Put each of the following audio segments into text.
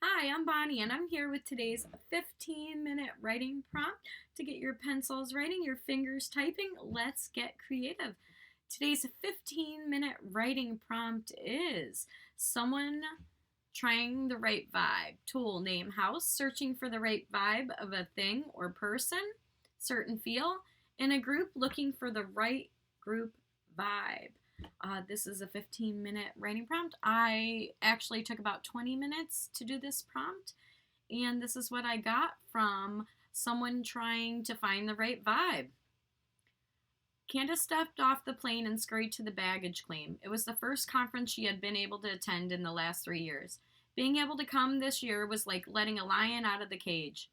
Hi, I'm Bonnie, and I'm here with today's 15-minute writing prompt to get your pencils writing, your fingers typing. Let's get creative. Today's 15-minute writing prompt is someone trying the right vibe. Tool, name, house, searching for the right vibe of a thing or person, certain feel, in a group, looking for the right group vibe. This is a 15-minute writing prompt. I actually took about 20 minutes to do this prompt, and this is what I got from someone trying to find the right vibe. Candace stepped off the plane and scurried to the baggage claim. It was the first conference she had been able to attend in the last 3 years. Being able to come this year was like letting a lion out of the cage.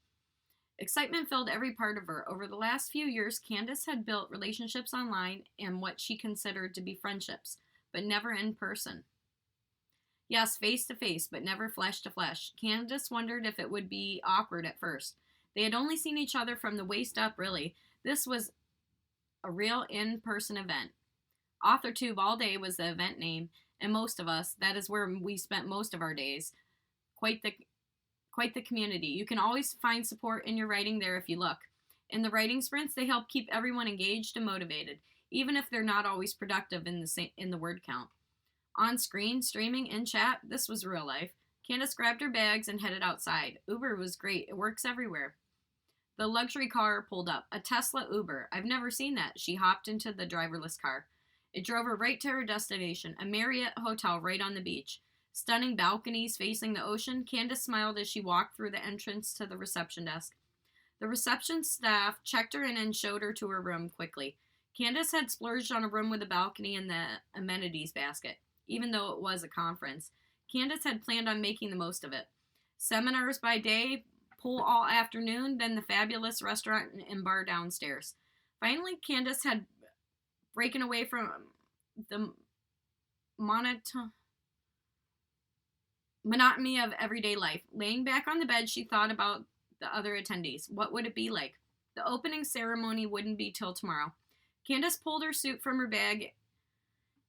Excitement filled every part of her. Over the last few years, Candace had built relationships online and what she considered to be friendships, but never in person. Yes, face to face, but never flesh to flesh. Candace wondered if it would be awkward at first. They had only seen each other from the waist up, really. This was a real in person event. AuthorTube all day was the event name, and most of us, that is where we spent most of our days. Quite the community. You can always find support in your writing there if you look. In the writing sprints, they help keep everyone engaged and motivated, even if they're not always productive in the word count. On screen, streaming, in chat, this was real life. Candace grabbed her bags and headed outside. Uber was great. It works everywhere. The luxury car pulled up. A Tesla Uber. I've never seen that. She hopped into the driverless car. It drove her right to her destination, a Marriott hotel right on the beach. Stunning balconies facing the ocean, Candace smiled as she walked through the entrance to the reception desk. The reception staff checked her in and showed her to her room quickly. Candace had splurged on a room with a balcony and the amenities basket, even though it was a conference. Candace had planned on making the most of it. Seminars by day, pool all afternoon, then the fabulous restaurant and bar downstairs. Finally, Candace had broken away from the monotony of everyday life. Laying back on the bed, she thought about the other attendees. What would it be like? The opening ceremony wouldn't be till tomorrow. Candace pulled her suit from her bag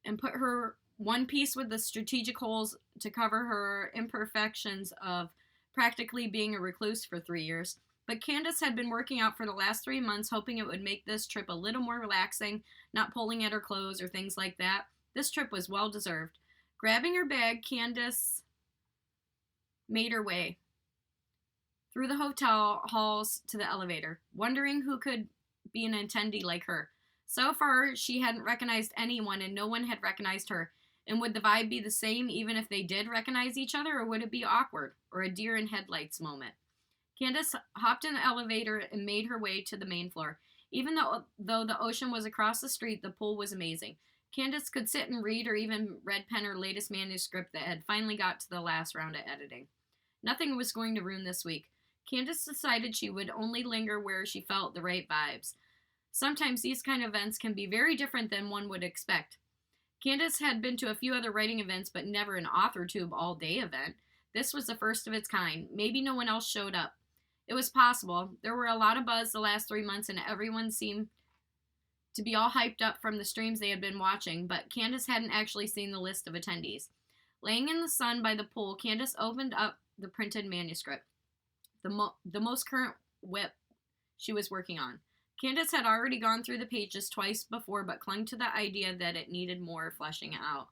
and put her one piece with the strategic holes to cover her imperfections of practically being a recluse for 3 years. But Candace had been working out for the last 3 months, hoping it would make this trip a little more relaxing, not pulling at her clothes or things like that. This trip was well deserved. Grabbing her bag, Candace made her way through the hotel halls to the elevator, wondering who could be an attendee like her. So far, she hadn't recognized anyone, and no one had recognized her. And would the vibe be the same even if they did recognize each other, or would it be awkward, or a deer in headlights moment? Candace hopped in the elevator and made her way to the main floor. Even though the ocean was across the street, the pool was amazing. Candace could sit and read or even red pen her latest manuscript that had finally got to the last round of editing. Nothing was going to ruin this week. Candace decided she would only linger where she felt the right vibes. Sometimes these kind of events can be very different than one would expect. Candace had been to a few other writing events, but never an AuthorTube all-day event. This was the first of its kind. Maybe no one else showed up. It was possible. There were a lot of buzz the last 3 months, and everyone seemed to be all hyped up from the streams they had been watching, but Candace hadn't actually seen the list of attendees. Laying in the sun by the pool, Candace opened up the printed manuscript, the most current whip she was working on. Candace had already gone through the pages twice before, but clung to the idea that it needed more fleshing out.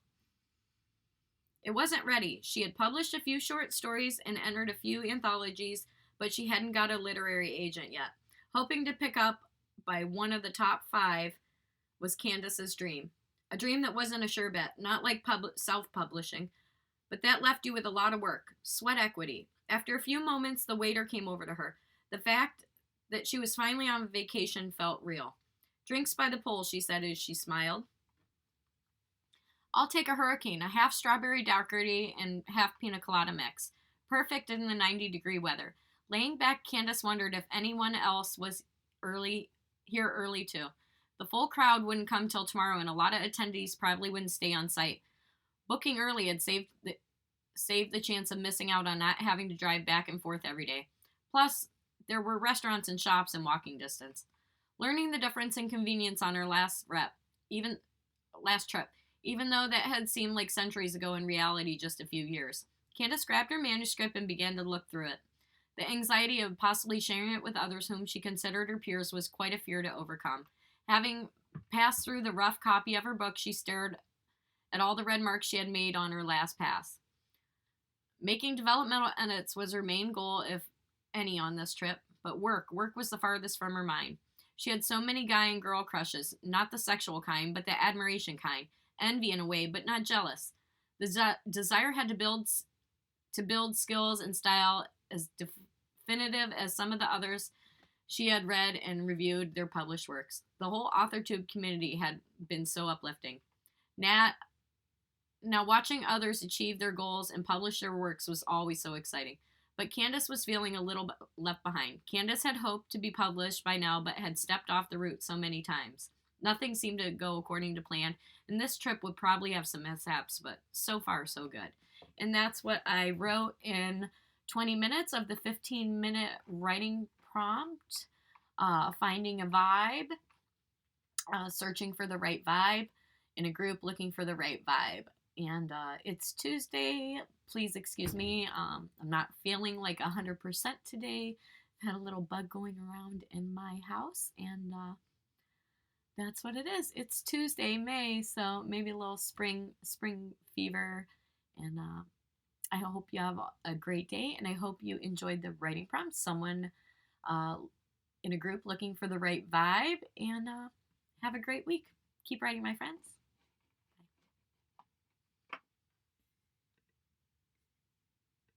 It wasn't ready. She had published a few short stories and entered a few anthologies, but she hadn't got a literary agent yet. Hoping to pick up by one of the top 5 was Candace's dream. A dream that wasn't a sure bet, not like self-publishing, but that left you with a lot of work, sweat equity. After a few moments, the waiter came over to her. The fact that she was finally on vacation felt real. Drinks by the pool, she said as she smiled. I'll take a hurricane, a half strawberry daiquiri and half pina colada mix. Perfect in the 90-degree weather. Laying back, Candace wondered if anyone else was here early too. The full crowd wouldn't come till tomorrow, and a lot of attendees probably wouldn't stay on site. Booking early had saved the chance of missing out on not having to drive back and forth every day. Plus, there were restaurants and shops in walking distance. Learning the difference in convenience on her last trip, even though that had seemed like centuries ago, in reality just a few years. Candace grabbed her manuscript and began to look through it. The anxiety of possibly sharing it with others whom she considered her peers was quite a fear to overcome. Having passed through the rough copy of her book, she stared at all the red marks she had made on her last pass. Making developmental edits was her main goal, if any, on this trip, but work was the farthest from her mind. She had so many guy and girl crushes, not the sexual kind, but the admiration kind, envy in a way, but not jealous. The desire had to build skills and style as definitive as some of the others she had read and reviewed their published works. The whole AuthorTube community had been so uplifting. Now, watching others achieve their goals and publish their works was always so exciting. But Candace was feeling a little left behind. Candace had hoped to be published by now, but had stepped off the route so many times. Nothing seemed to go according to plan, and this trip would probably have some mishaps, but so far, so good. And that's what I wrote in 20 minutes of the 15-minute writing prompt. Finding a vibe, searching for the right vibe, in a group looking for the right vibe. And it's Tuesday. Please excuse me. I'm not feeling like 100% today. Had a little bug going around in my house, and that's what it is. It's Tuesday, May, so maybe a little spring fever. And I hope you have a great day, and I hope you enjoyed the writing prompt. Someone in a group looking for the right vibe, and have a great week. Keep writing, my friends.